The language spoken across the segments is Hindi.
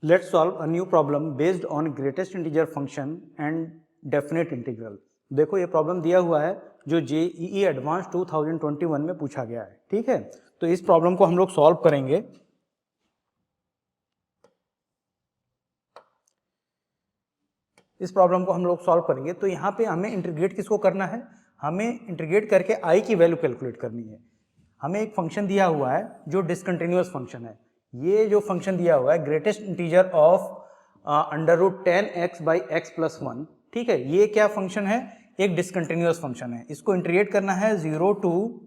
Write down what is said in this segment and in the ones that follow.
Let's solve a new problem based on greatest integer function and definite integral। देखो ये प्रॉब्लम दिया हुआ है जो JEE एडवांस 2021 में पूछा गया है, ठीक है। तो इस प्रॉब्लम को हम लोग सॉल्व करेंगे। तो यहाँ पे हमें इंटीग्रेट किसको करना है, हमें इंटीग्रेट करके i की वैल्यू कैलकुलेट करनी है। हमें एक फंक्शन दिया हुआ है जो डिसकंटिन्यूअस फंक्शन है। ये जो फंक्शन दिया हुआ है greatest integer of √10x by x plus 1, ठीक है। ये क्या फंक्शन है, एक डिसकंटिन्यूअस फंक्शन है। इसको इंटीग्रेट करना है 0 to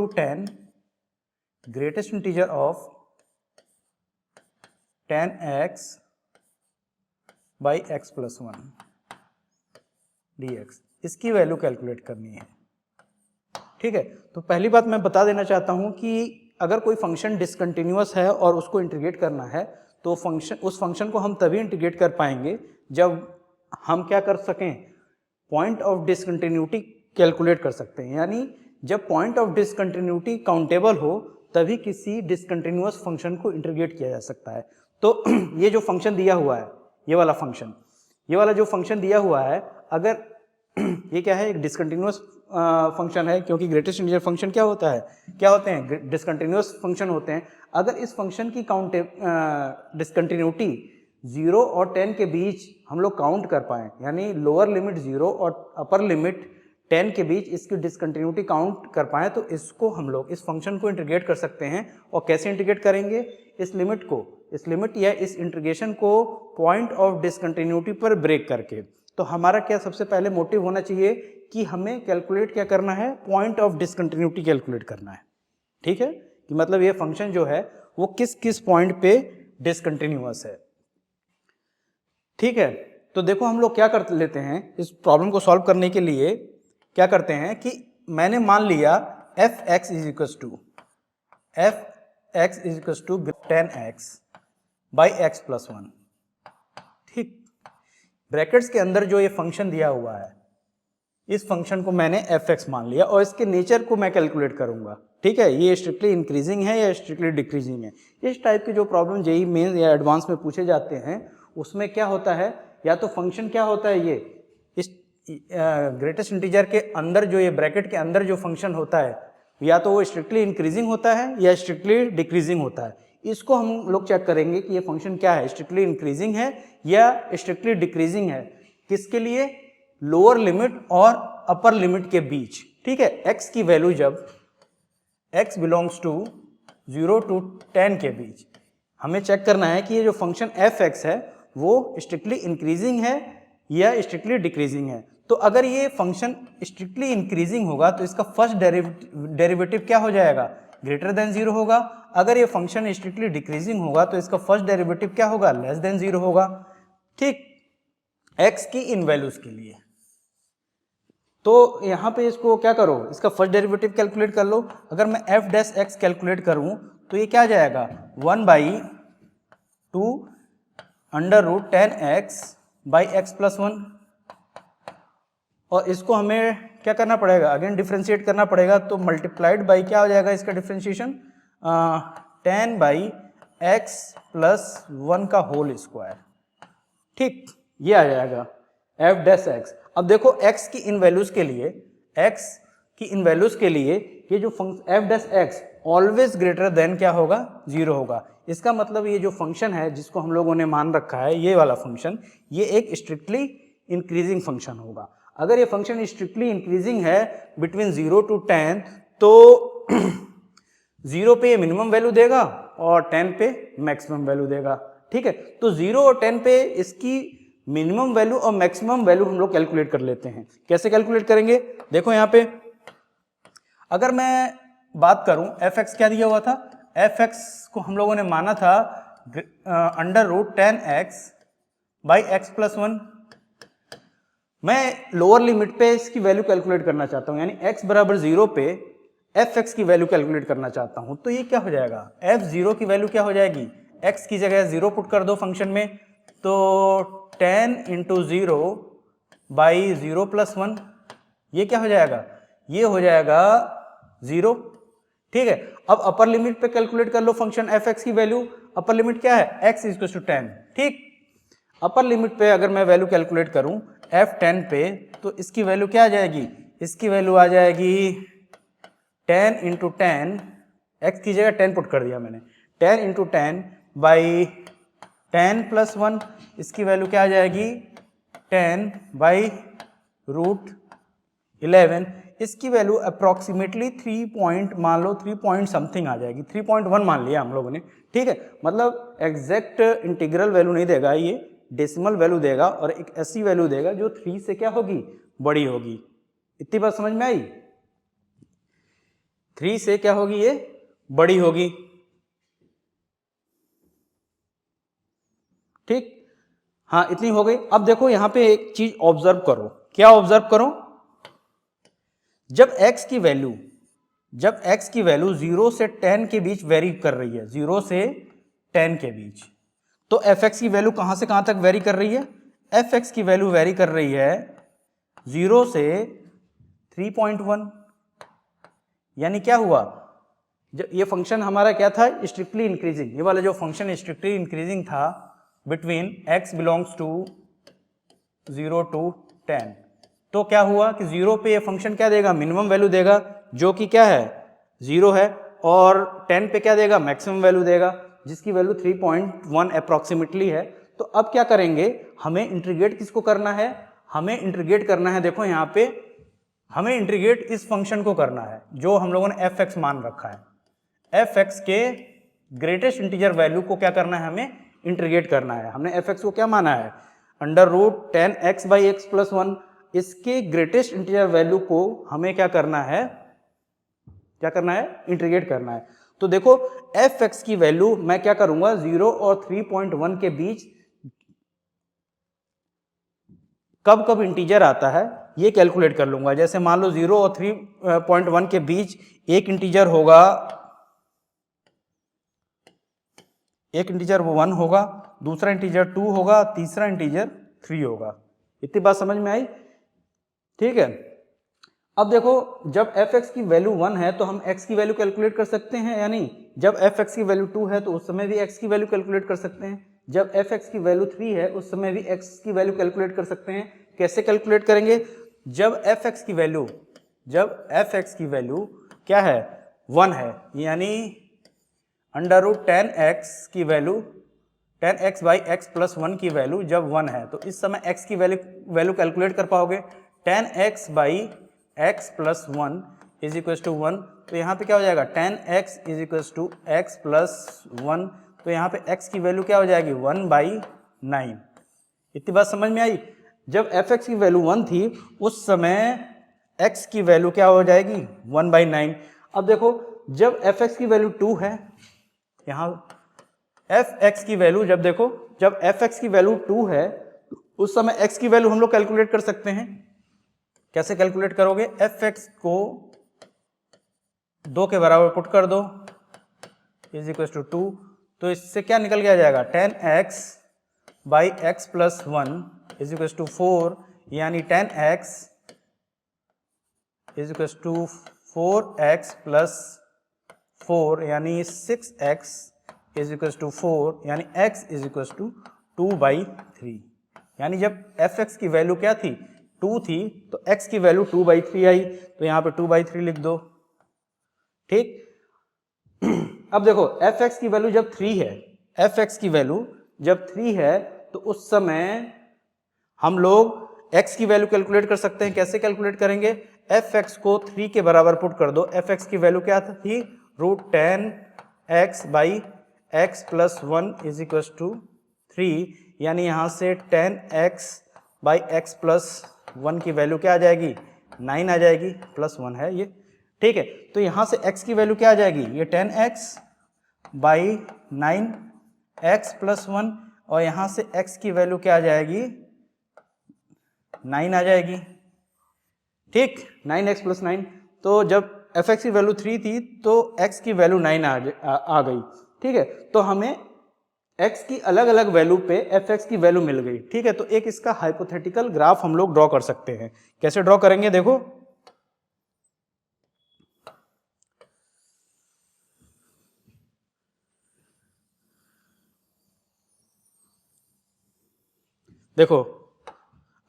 10 greatest integer of 10x by x plus 1 dx, इसकी वैल्यू कैलकुलेट करनी है, ठीक है। तो पहली बात मैं बता देना चाहता हूं कि अगर कोई फंक्शन डिसकंटिन्यूअस है और उसको इंटीग्रेट करना है तो उस फंक्शन को हम तभी इंटीग्रेट कर पाएंगे जब हम क्या कर सकें, पॉइंट ऑफ डिसकंटिन्यूटी कैलकुलेट कर सकते हैं। यानी जब पॉइंट ऑफ डिसकंटिन्यूटी काउंटेबल हो तभी किसी डिसकंटिन्यूअस फंक्शन को इंटीग्रेट किया जा सकता है। तो ये जो फंक्शन दिया हुआ है, ये वाला जो फंक्शन दिया हुआ है, अगर ये क्या है, एक डिसकंटिन्यूअस फंक्शन है, क्योंकि ग्रेटेस्ट इंटीजर फंक्शन क्या होते हैं, डिसकंटिन्यूअस फंक्शन होते हैं। अगर इस फंक्शन की डिसकंटिन्यूटी 0 और 10 के बीच हम लोग काउंट कर पाएँ, यानी लोअर लिमिट 0 और अपर लिमिट 10 के बीच इसकी डिसकंटिन्यूटी काउंट कर पाएँ, तो इसको हम लोग इस फंक्शन को इंटीग्रेट कर सकते हैं। और कैसे इंटीग्रेट करेंगे, इस लिमिट या इस इंटीग्रेशन को पॉइंट ऑफ डिसकंटिन्यूटी पर ब्रेक करके। तो हमारा क्या सबसे पहले मोटिव होना चाहिए कि हमें कैलकुलेट क्या करना है, पॉइंट ऑफ डिसकंटिन्यूटी कैलकुलेट करना है, ठीक है। कि मतलब ये फंक्शन जो है वो किस किस पॉइंट पे डिसकंटिन्यूअस है, ठीक है। तो देखो हम लोग क्या कर लेते हैं, इस प्रॉब्लम को सॉल्व करने के लिए क्या करते हैं कि मैंने मान लिया f(x) is equals to 10x by x plus 1, ठीक। ब्रैकेट्स के अंदर जो ये फंक्शन दिया हुआ है, इस फंक्शन को मैंने f(x) मान लिया और इसके नेचर को मैं कैलकुलेट करूंगा, ठीक है। ये स्ट्रिक्टली इंक्रीजिंग है या स्ट्रिक्टली डिक्रीजिंग है। इस टाइप के जो प्रॉब्लम JEE मेंस या एडवांस में पूछे जाते हैं उसमें क्या होता है, या तो फंक्शन क्या होता है, ये इस ग्रेटेस्ट इंटीजर के अंदर जो ये ब्रैकेट के अंदर जो फंक्शन होता है, या तो वो स्ट्रिक्टली इंक्रीजिंग होता है या स्ट्रिक्टली डिक्रीजिंग होता है। इसको हम लोग चेक करेंगे कि ये फंक्शन क्या है, स्ट्रिक्टली इंक्रीजिंग है या स्ट्रिक्टली डिक्रीजिंग है। किसके लिए, लोअर लिमिट और अपर लिमिट के बीच, ठीक है। x की वैल्यू जब x बिलोंग्स टू 0 टू 10 के बीच हमें चेक करना है कि ये जो फंक्शन f(x) है वो स्ट्रिक्टली इंक्रीजिंग है या स्ट्रिक्टली डिक्रीजिंग है। तो अगर ये फंक्शन स्ट्रिक्टली इंक्रीजिंग होगा तो इसका फर्स्ट डेरिवेटिव क्या हो जाएगा, ग्रेटर देन 0 होगा। अगर ये फंक्शन स्ट्रिक्टली डिक्रीजिंग होगा तो इसका फर्स्ट डेरिवेटिव क्या होगा, लेस देन 0 होगा, ठीक, x की इन वैल्यूज के लिए। तो यहां पे इसको क्या करो, इसका फर्स्ट डेरिवेटिव कैलकुलेट कर लो। अगर मैं f(x) कैलकुलेट करूं तो ये क्या जाएगा, 1/2 √10x बाई x प्लस 1। और इसको हमें क्या करना पड़ेगा, अगेन डिफ्रेंशिएट करना पड़ेगा। तो मल्टीप्लाइड बाई क्या हो जाएगा इसका डिफ्रेंशिएशन, 10/x प्लस 1 का होल स्क्वायर, ठीक, ये आ जाएगा f(x). अब देखो x की इन वैल्यूज के लिए ये जो function f(x) always greater than क्या होगा, 0 होगा। इसका मतलब ये जो फंक्शन है जिसको हम लोगों ने मान रखा है, ये वाला फंक्शन, ये एक स्ट्रिक्टली इंक्रीजिंग फंक्शन होगा। अगर ये फंक्शन स्ट्रिक्टली इंक्रीजिंग है बिटवीन 0 टू 10, तो 0 पे ये मिनिमम वैल्यू देगा और 10 पे मैक्सिमम वैल्यू देगा, ठीक है। तो 0 और 10 पे इसकी मिनिमम वैल्यू और मैक्सिमम वैल्यू हम लोग कैलकुलेट कर लेते हैं। कैसे कैलकुलेट करेंगे, देखो यहाँ पे अगर मैं बात करूं, f(x) क्या दिया हुआ था, f(x) को हम लोगों ने माना था √10x बाई x प्लस 1। मैं लोअर लिमिट पे इसकी वैल्यू कैलकुलेट करना चाहता हूं, यानी x बराबर 0 पे f(x) की वैल्यू कैलकुलेट करना चाहता हूं। तो ये क्या हो जाएगा, f(0) की वैल्यू क्या हो जाएगी, x की जगह 0 पुट कर दो फंक्शन में, तो 10 × 0 बाई 0 प्लस 1, ये क्या हो जाएगा, ये हो जाएगा 0, ठीक है। अब अपर लिमिट पे कैलकुलेट कर लो फंक्शन f(x) की वैल्यू। अपर लिमिट क्या है, x इज टू 10। ठीक, अपर लिमिट पे अगर मैं वैल्यू कैलकुलेट करूं f10 पे, तो इसकी वैल्यू क्या आ जाएगी, इसकी वैल्यू आ जाएगी 10 इंटू 10, x की जगह 10 पुट कर दिया मैंने, 10 इंटू 10 बाई 10 प्लस 1, इसकी वैल्यू क्या आ जाएगी 10 बाई रूट 11, इसकी वैल्यू अप्रॉक्सीमेटली 3 पॉइंट, मान लो 3 पॉइंट समथिंग आ जाएगी, 3.1 मान लिया हम लोगों ने। ठीक है, मतलब एग्जैक्ट इंटीग्रल वैल्यू नहीं देगा, ये डेसिमल वैल्यू देगा और एक ऐसी वैल्यू देगा जो 3 से क्या होगी, बड़ी होगी। इतनी बात समझ में आई, 3 से क्या होगी, ये बड़ी होगी। ठीक, हाँ इतनी हो गई। अब देखो यहां पे एक चीज ऑब्जर्व करो, क्या ऑब्जर्व करो, जब x की वैल्यू 0 से 10 के बीच वेरी कर रही है, 0 से 10 के बीच, तो fx की वैल्यू कहां से कहां तक वेरी कर रही है, fx की वैल्यू वेरी कर रही है 0 से 3.1। यानी क्या हुआ, जब ये फंक्शन हमारा क्या था, स्ट्रिक्टली इंक्रीजिंग, ये वाला जो फंक्शन स्ट्रिक्टली इंक्रीजिंग था between x belongs to 0 to 10, तो क्या हुआ कि 0 पे ये फंक्शन क्या देगा, मिनिमम वैल्यू देगा जो कि क्या है 0 है, और 10 पे क्या देगा, मैक्सिमम वैल्यू देगा जिसकी वैल्यू 3.1 अप्रॉक्सीमेटली है। तो अब क्या करेंगे, हमें इंटीग्रेट किसको करना है, हमें इंटीग्रेट करना है, देखो यहाँ पे हमें इंटीग्रेट इस फंक्शन को करना है जो हम लोगों ने fx मान रखा है, fx के ग्रेटेस्ट इंटीजर वैल्यू को क्या करना है, हमें इंटीग्रेट करना है। हमने fx को क्या माना है, under root 10x by x plus 1, इसके ग्रेटेस्ट इंटीजर वैल्यू को हमें क्या करना है, इंटीग्रेट करना है। तो देखो fx की वैल्यू मैं क्या करूंगा, 0 और 3.1 के बीच कब कब इंटीजर आता है ये कैलकुलेट कर लूंगा। जैसे मान लो 0 और 3.1 के बीच एक इंटीजर होगा, एक इंटीजर वो 1 होगा, दूसरा इंटीजर 2 होगा, तीसरा इंटीजर 3 होगा। इतनी बात समझ में आई, ठीक है। अब देखो जब fx की वैल्यू 1 है तो हम x की वैल्यू कैलकुलेट कर सकते हैं या नहीं, जब fx की वैल्यू 2 है तो उस समय भी x की वैल्यू कैलकुलेट कर सकते हैं, जब fx की वैल्यू 3 है उस समय भी x की वैल्यू कैलकुलेट कर सकते हैं। कैसे कैलकुलेट करेंगे, जब fx की वैल्यू क्या है 1 है, यानी अंडर रूट 10x की value 10x by x plus 1 की वैल्यू जब 1 है, तो इस समय x की वैल्यू कैलकुलेट कर पाओगे, 10x by x plus 1 is equal to 1, तो यहाँ पे क्या हो जाएगा 10x is equal to x plus 1, तो यहाँ पे x की वैल्यू क्या हो जाएगी 1 बाई 9। इतनी बात समझ में आई, जब fx की वैल्यू 1 थी उस समय x की वैल्यू क्या हो जाएगी 1 बाई 9। अब देखो जब fx की वैल्यू 2 है, यहाँ fx की वैल्यू जब fx की वैल्यू 2 है उस समय x की वैल्यू हम लोग कैलकुलेट कर सकते हैं। कैसे कैलकुलेट करोगे, fx को 2 के बराबर पुट कर दो इज इक्वल टू 2, तो इससे क्या निकल के आ जाएगा 10x by x plus 1 is equal to 4, यानी 10x is equal to 4x plus 4 यानी 6x इज इक्वल टू 4, यानी x is equal to 2 by 3। यानी जब fx की वैल्यू क्या थी 2 थी तो x की वैल्यू 2 बाई 3 आई, तो यहाँ पे 2 बाई 3 लिख दो। ठीक, अब देखो fx की वैल्यू जब 3 है, fx की वैल्यू जब 3 है तो उस समय हम लोग x की वैल्यू कैलकुलेट कर सकते हैं। कैसे कैलकुलेट करेंगे, fx को 3 के बराबर पुट कर दो, fx की वैल्यू क्या थी root 10x by x plus 1 is equal to 3, यानी यहाँ से 10x बाई एक्स प्लस 1 की वैल्यू क्या आ जाएगी 9 आ जाएगी, प्लस 1 है ये। ठीक है, तो यहाँ से x की वैल्यू क्या आ जाएगी, ये 10x बाई 9x प्लस 1, और यहाँ से x की वैल्यू क्या आ जाएगी 9 आ जाएगी। ठीक, 9x प्लस 9, तो जब fx की वैल्यू 3 थी तो x की वैल्यू 9 आ गई। ठीक है, तो हमें x की अलग अलग वैल्यू पे fx की वैल्यू मिल गई। ठीक है, तो एक इसका हाइपोथेटिकल ग्राफ हम लोग ड्रॉ कर सकते हैं। कैसे ड्रॉ करेंगे, देखो देखो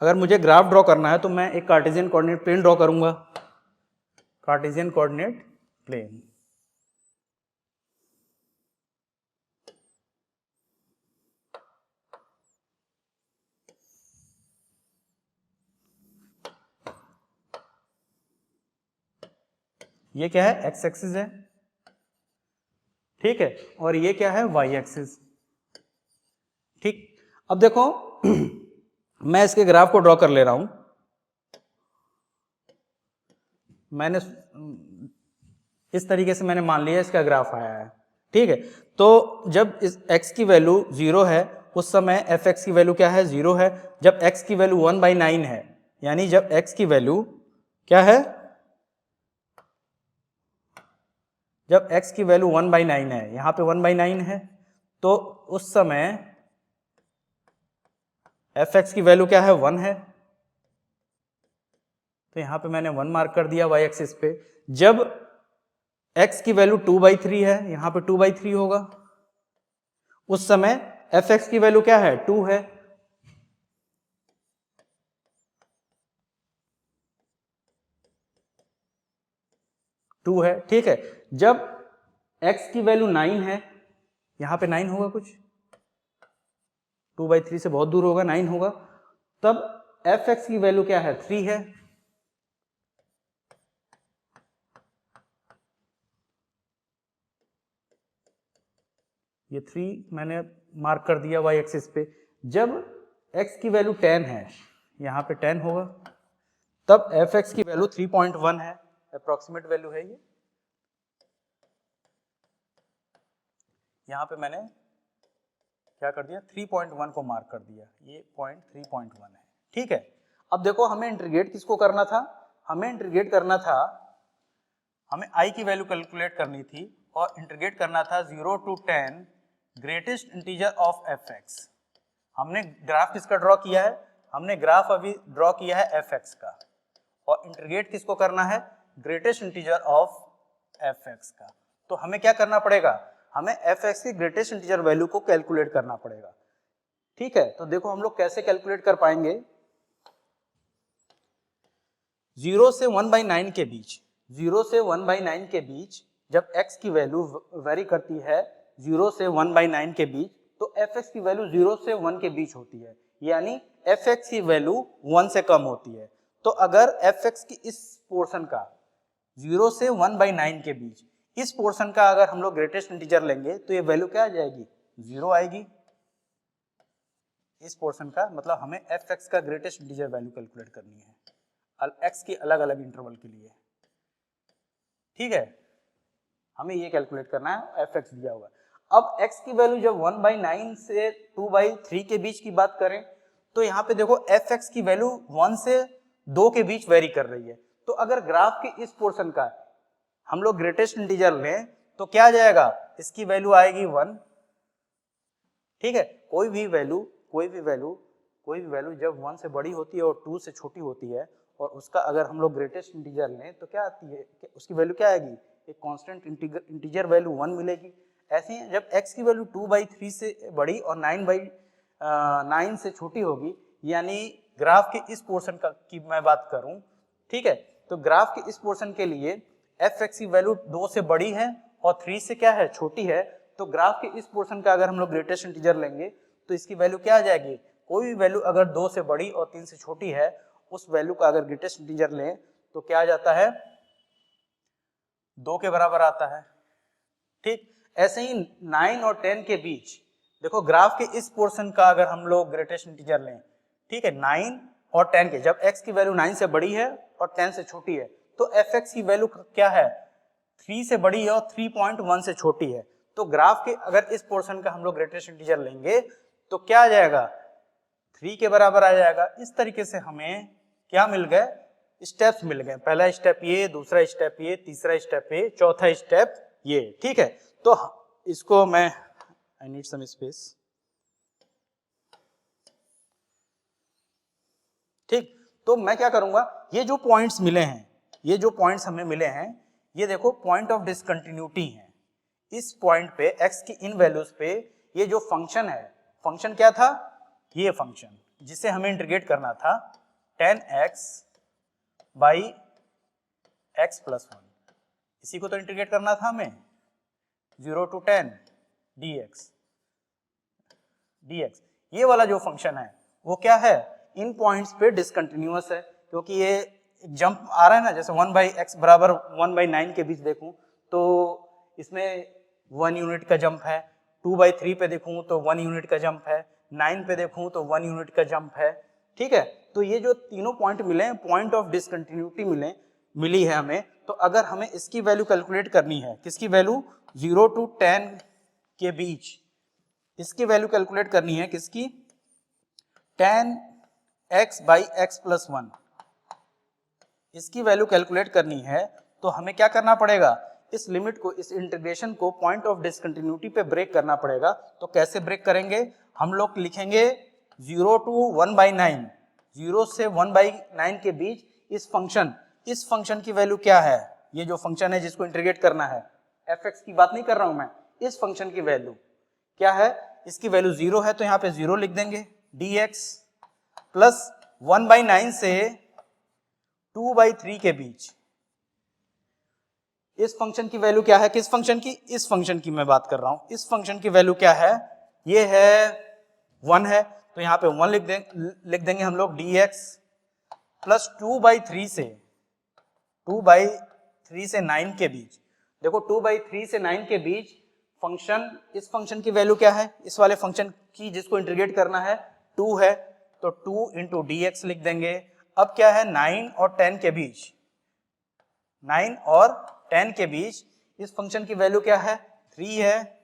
अगर मुझे ग्राफ ड्रॉ करना है तो मैं एक कार्टेशियन कोऑर्डिनेट प्लेन ड्रॉ करूंगा, कार्टेशियन कोऑर्डिनेट प्लेन। ये क्या है, एक्स एक्सिस है, ठीक है, और ये क्या है, वाई एक्सिस। ठीक, अब देखो मैं इसके ग्राफ को ड्रॉ कर ले रहा हूं। मैंने इस तरीके से मैंने मान लिया इसका ग्राफ आया है, ठीक है। तो जब इस x की वैल्यू 0 है उस समय fx की वैल्यू क्या है, 0 है। जब x की वैल्यू 1/9 है, यानी जब x की वैल्यू क्या है, जब x की वैल्यू 1/9 है, यहां पे 1/9 है, तो उस समय fx की वैल्यू क्या है, 1 है। तो यहां पे मैंने 1 मार्क कर दिया y एक्सिस पे। जब x की वैल्यू 2/3 है, यहां पे 2/3 होगा, उस समय fx की वैल्यू क्या है, 2 है। टू है, ठीक है। जब x की वैल्यू 9 है, यहां पे 9 होगा, कुछ 2/3 से बहुत दूर होगा, 9 होगा, तब fx की वैल्यू क्या है, 3 है। ये 3 मैंने मार्क कर दिया y एक्सिस पे। जब x की वैल्यू 10 है, यहाँ पे 10 होगा, तब fx की वैल्यू 3.1 है, अप्रोक्सीमेट वैल्यू है ये। यहाँ पे मैंने क्या कर दिया, 3.1 को मार्क कर दिया, ये पॉइंट 3.1 है, ठीक है। अब देखो हमें इंटीग्रेट किसको करना था, हमें इंटीग्रेट करना था, हमें i की वैल्यू कैलकुलेट करनी थी और इंटीग्रेट करना था 0 to 10 greatest integer of fx। हमने ग्राफ किसका ड्रॉ किया है, हमने ग्राफ अभी ड्रॉ किया है fx का, और इंटीग्रेट किसको करना है, ग्रेटेस्ट इंटीजर ऑफ fx का। तो हमें क्या करना पड़ेगा, हमें fx की ग्रेटेस्ट इंटीजर वैल्यू को कैलकुलेट करना पड़ेगा, ठीक है। तो देखो हम लोग कैसे कैलकुलेट कर पाएंगे, 0 से 1/9 के बीच, 0 से 1/9 के बीच जब x की वैल्यू वेरी करती है 0 से 1/9 के बीच, तो fx की वैल्यू 0 से 1 के बीच होती है, यानी fx की वैल्यू 1 से कम होती है। तो अगर fx की इस पोर्शन का 0 से 1/9 के बीच, इस पोर्शन का अगर हम लोग ग्रेटेस्ट इंटीजर लेंगे तो ये वैल्यू क्या आ जाएगी, 0 आएगी। इस पोर्शन का मतलब हमें fx का ग्रेटेस्ट इंटीजर वैल्यू कैलकुलेट करनी है x की अलग अलग इंटरवल के लिए, ठीक है। हमें ये कैलकुलेट करना है, fx दिया हुआ। अब x की वैल्यू जब 1/9 से 2/3 के बीच की बात करें, तो यहाँ पे देखो fx की वैल्यू 1 से 2 के बीच वेरी कर रही है। तो अगर ग्राफ के इस पोर्शन का हम लोग ग्रेटेस्ट इंटीजर लें तो क्या आ जाएगा, इसकी वैल्यू आएगी 1, ठीक है। कोई भी वैल्यू जब 1 से बड़ी होती है और 2 से छोटी होती है और उसका अगर हम लोग ग्रेटेस्ट इंटीजर लें तो क्या आती है, उसकी वैल्यू क्या आएगी, एक कांस्टेंट इंटीजर वैल्यू 1 मिलेगी। ऐसे ही जब x की वैल्यू 2/3 से बड़ी और 9/9 से छोटी होगी, यानी ग्राफ के इस पोर्शन का की मैं बात करूं, ठीक है, तो ग्राफ के इस पोर्शन के लिए fx की वैल्यू 2 से बड़ी है और 3 से क्या है, छोटी है। तो ग्राफ के इस पोर्शन का अगर हम लोग ग्रेटेस्ट इंटीजर लेंगे तो इसकी वैल्यू क्या आ जाएगी, कोई भी वैल्यू अगर 2 से बड़ी और 3 से छोटी है, उस वैल्यू का अगर ग्रेटेस्ट इंटीजर लें तो क्या आ जाता है, 2 के बराबर आता है, ठीक। ऐसे ही 9 और 10 के बीच देखो ग्राफ के इस पोर्शन का अगर हम लोग ग्रेटेस्ट इंटीजर लें, ठीक है, 9 और 10 के, जब x की वैल्यू 9 से बड़ी है और 10 से छोटी है, तो fx की वैल्यू क्या है, 3 से बड़ी है और 3.1 से छोटी है। तो ग्राफ के अगर इस पोर्शन का हम लोग ग्रेटेस्ट इंटीजर लेंगे तो क्या आ जाएगा, 3 के बराबर आ जाएगा। इस तरीके से हमें क्या मिल गए, स्टेप्स मिल गए। पहला स्टेप ये, दूसरा स्टेप ये, तीसरा स्टेप ये, चौथा स्टेप ये, ठीक है। तो इसको मैं आई नीड सम स्पेस, ठीक। तो मैं क्या करूंगा, ये जो पॉइंट्स मिले हैं, ये जो पॉइंट्स हमें मिले हैं, ये देखो पॉइंट ऑफ डिसकंटिन्यूटी है। इस पॉइंट पे x की इन वैल्यूज पे ये जो फंक्शन है, फंक्शन क्या था, ये फंक्शन जिसे हमें इंटीग्रेट करना था 10x बाई x प्लस 1, इसी को तो इंटीग्रेट करना था हमें 0 to 10 dx। ये वाला जो फंक्शन है वो क्या है, इन पॉइंट्स पे डिसकंटिन्यूअस है, क्योंकि ये जंप आ रहा है ना, जैसे 1/x बराबर 1/9 के बीच देखूं तो इसमें 1 यूनिट का जंप है, 2/3 पे देखूं तो 1 यूनिट का जंप है, 9 पे देखूं तो 1 यूनिट का जंप है। ठीक है, तो ये जो तीनों पॉइंट मिले हैं, पॉइंट ऑफ डिसकंटिन्यूटी मिली है हमें। तो अगर हमें इसकी वैल्यू कैलकुलेट करनी है, किसकी वैल्यू, 0 to 10 के बीच इसकी वैल्यू कैलकुलेट करनी है, किसकी, 10x बाई x प्लस 1, इसकी वैल्यू कैलकुलेट करनी है। तो हमें क्या करना पड़ेगा, इस लिमिट को, इस इंटीग्रेशन को पॉइंट ऑफ डिसकंटिन्यूटी पे ब्रेक करना पड़ेगा। तो कैसे ब्रेक करेंगे, हम लोग लिखेंगे 0 to 1/9, 0 से 1/9 के बीच इस फंक्शन की वैल्यू क्या है, ये जो फंक्शन है जिसको इंटीग्रेट करना है, fx की बात नहीं कर रहा हूं मैं, इस फंक्शन की वैल्यू क्या है, इसकी वैल्यू 0 है तो यहाँ पे 0 लिख देंगे, dx प्लस 1/9 से 2/3 के बीच इस फंक्शन की वैल्यू क्या है, किस फंक्शन की, इस फंक्शन की मैं बात कर रहा हूं, इस फंक्शन की वैल्यू क्या है, ये है 1 है, तो यहाँ पे 1 लिख देंगे हम लोग, dx प्लस 2/3 से 9 के बीच। देखो 2/3 से 9 के बीच फंक्शन, इस फंक्शन की वैल्यू क्या है, इस वाले फंक्शन की जिसको इंटीग्रेट करना है 2 है, तो 2 इंटू dx लिख देंगे। अब क्या है, 9 और 10 के बीच, 9 और 10 के बीच इस फंक्शन की वैल्यू क्या है, 3 है,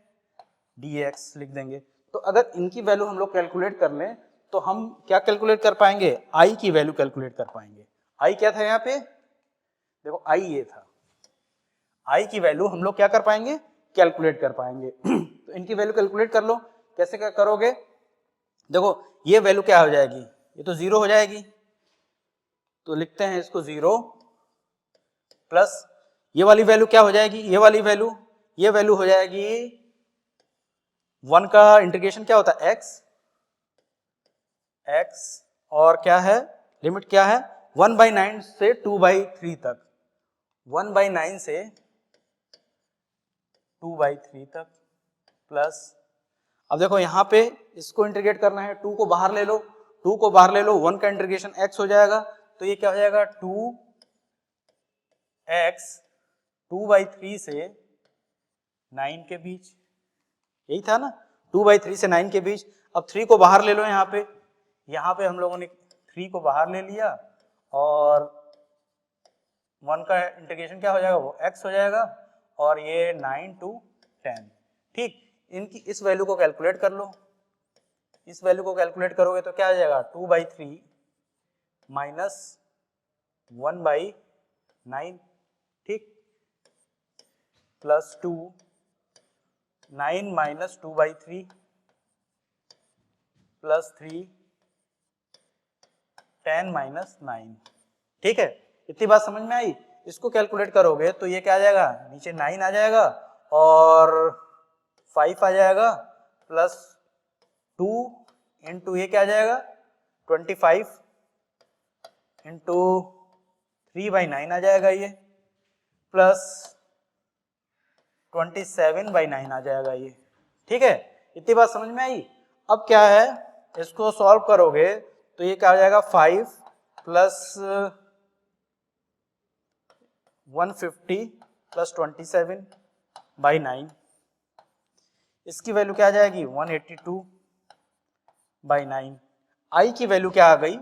dx लिख देंगे। तो अगर इनकी वैल्यू हम लोग कैलकुलेट कर लें तो हम क्या कैलकुलेट कर पाएंगे, i की वैल्यू कैलकुलेट कर पाएंगे। i क्या था यहाँ पे, देखो i ये था, i की वैल्यू हम लोग क्या कर पाएंगे, कैलकुलेट कर पाएंगे। तो इनकी वैल्यू कैलकुलेट कर लो, कैसे क्या करोगे, देखो ये वैल्यू क्या हो जाएगी, ये तो 0 हो जाएगी, तो लिखते हैं इसको 0 प्लस ये वाली वैल्यू क्या हो जाएगी, ये वाली वैल्यू, ये वैल्यू हो जाएगी 1 का इंटीग्रेशन क्या होता है, x और क्या है, लिमिट क्या है, 1/9 से 2/3 तक, 1/9 से 2/3 तक प्लस, अब देखो यहाँ पे इसको इंटीग्रेट करना है, 2 को बाहर ले लो, 2 को बाहर ले लो, 1 का इंटीग्रेशन x हो जाएगा, तो ये क्या हो जाएगा, 2x 2/3 से 9 के बीच, यही था ना, 2/3 से 9 के बीच। अब 3 को बाहर ले लो, यहाँ पे हम लोगों ने 3 को बाहर ले लिया और 1 का इंटीग्रेशन क्या हो जाएगा, वो x हो जाएगा, और ये 9 to 10। ठीक, इनकी इस वैल्यू को कैलकुलेट कर लो, इस वैल्यू को कैलकुलेट करोगे तो क्या आ जाएगा, 2/3 माइनस 1/9, ठीक, प्लस 2, 9 माइनस 2/3 प्लस 3, 10 माइनस 9। ठीक है, इतनी बात समझ में आई। इसको कैलकुलेट करोगे तो ये क्या आ जाएगा, नीचे 9 आ जाएगा और 5 आ जाएगा, प्लस 2 इंटू ये क्या आ जाएगा, 25 इंटू 3/9 आ जाएगा ये, प्लस 27/9 आ जाएगा ये। ठीक है, इतनी बात समझ में आई। अब क्या है, इसको सॉल्व करोगे तो ये क्या हो जाएगा, 5 प्लस 150 प्लस 27/9, इसकी वैल्यू क्या आ जाएगी, 182/9। आई की वैल्यू क्या आ गई,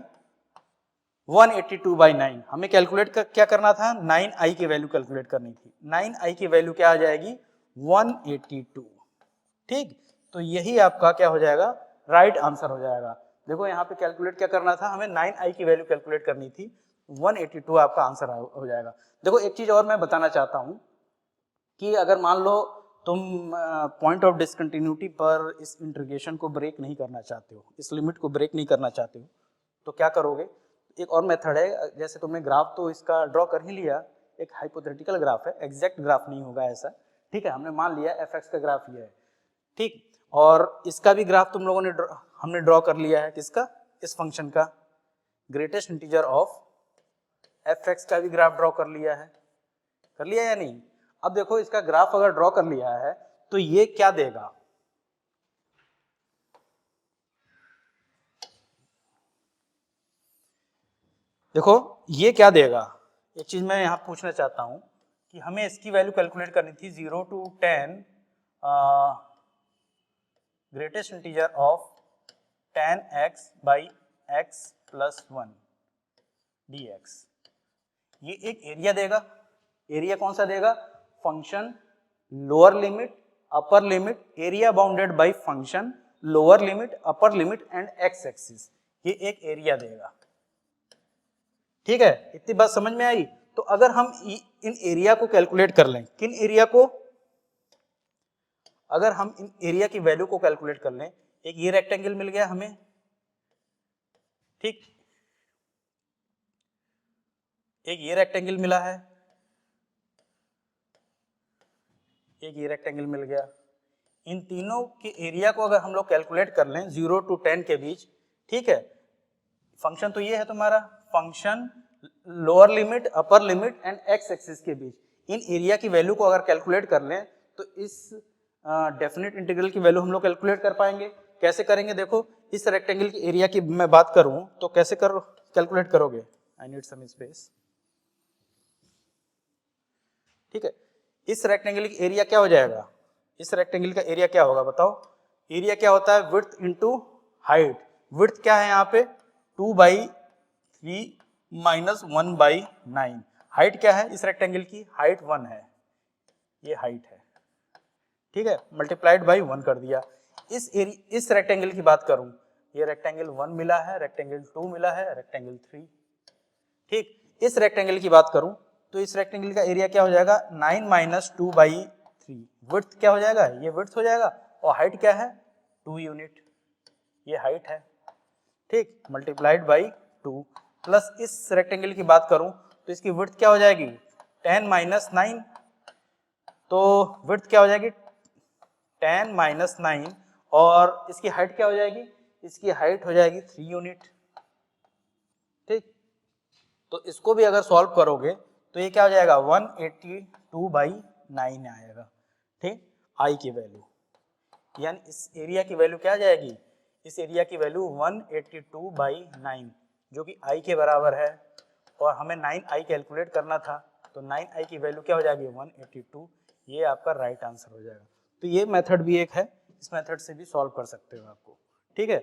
182/9। हमें कैलकुलेट क्या करना था, 9i की वैल्यू कैलकुलेट करनी थी। 9i की वैल्यू क्या आ जाएगी, 182। ठीक, तो यही आपका क्या हो जाएगा, राइट आंसर हो जाएगा। देखो यहाँ पे कैलकुलेट क्या करना था, हमें 9i की वैल्यू कैलकुलेट करनी थी, 182 आपका आंसर हो जाएगा। देखो एक चीज और मैं बताना चाहता हूँ कि अगर मान लो तुम पॉइंट ऑफ डिसकंटिन्यूटी पर इस इंटीग्रेशन को ब्रेक नहीं करना चाहते हो, इस लिमिट को ब्रेक नहीं करना चाहते हो, तो क्या करोगे, एक और मेथड है, जैसे तुमने ग्राफ तो इसका ड्रॉ कर ही लिया, एक हाइपोथेटिकल ग्राफ है, एग्जैक्ट ग्राफ नहीं होगा ऐसा, ठीक है, हमने मान लिया fx का ग्राफ ये है, ठीक, और इसका भी ग्राफ तुम लोगों ने हमने ड्रॉ कर लिया है, किसका, इस फंक्शन का greatest integer of F x का भी ग्राफ ड्रॉ कर लिया है, कर लिया या नहीं? अब देखो इसका ग्राफ अगर ड्रॉ कर लिया है तो ये क्या देगा, देखो ये क्या देगा, एक चीज मैं यहां पूछना चाहता हूं कि हमें इसकी वैल्यू कैलकुलेट करनी थी 0 to 10 greatest integer of 10x by x plus 1 dx। ये एक एरिया देगा, एरिया कौन सा देगा, function lower limit upper limit area bounded by function lower limit upper limit and x axis, ये एक एरिया देगा। ठीक है, इतनी बात समझ में आई? तो अगर हम इन एरिया को कैलकुलेट कर लें, किन एरिया को, अगर हम इन एरिया की वैल्यू को कैलकुलेट कर लें, एक ये रेक्टेंगल मिल गया हमें, ठीक, एक ये रेक्टेंगल मिला है, एक ये रेक्टेंगल मिल गया। इन तीनों के एरिया को अगर हम लोग कैलकुलेट कर लें 0 to 10 के बीच, ठीक है, फंक्शन तो ये है तुम्हारा, function lower limit upper limit and x axis के बीच, इन एरिया की वैल्यू को अगर कैलकुलेट कर लें तो इस डेफिनेट इंटीग्रल की वैल्यू हम लोग कैलकुलेट कर पाएंगे। कैसे करेंगे, देखो इस रेक्टेंगल की एरिया की मैं बात करूं तो कैसे कैलकुलेट करोगे, आई नीड सम स्पेस। ठीक है, इस रेक्टेंगल की एरिया क्या हो जाएगा, इस रेक्टेंगल का एरिया क्या होगा बताओ, एरिया क्या होता है, विड्थ इनटू हाइट। विड्थ क्या है यहाँ पे 2/3 माइनस 1/9। हाइट क्या है इस रेक्टेंगल की, हाइट 1 है, ये हाइट है, ठीक है, मल्टीप्लाइड बाई 1 कर दिया। इस रेक्टेंगल की बात करूं, ये रेक्टेंगल 1 मिला है, रेक्टेंगल 2 मिला है, रेक्टेंगल 3, ठीक, इस रेक्टेंगल की बात करूं तो इस रेक्टेंगल का एरिया क्या हो जाएगा 9 माइनस 2/3। विड्थ क्या हो जाएगा, ये विड्थ हो जाएगा, और हाइट क्या है 2 यूनिट, ये हाइट है, ठीक, मल्टीप्लाइड बाई 2। प्लस इस रेक्टेंगल की बात करूं तो इसकी विड्थ क्या हो जाएगी 10 माइनस 9, तो विड्थ क्या हो जाएगी 10 माइनस 9, और इसकी हाइट क्या हो जाएगी, इसकी हाइट हो जाएगी 3 यूनिट, ठीक। तो इसको भी अगर सॉल्व करोगे तो ये क्या हो जाएगा 182/9 आएगा, ठीक, आई की वैल्यू, यानी इस एरिया की वैल्यू क्या आ जाएगी, इस एरिया की वैल्यू 182/9 जो कि आई के बराबर है, और हमें 9i कैलकुलेट करना था, तो 9i की वैल्यू क्या हो जाएगी 182, ये आपका राइट आंसर हो जाएगा। तो ये मेथड भी एक है, इस मेथड से भी सॉल्व कर सकते हो आपको, ठीक है।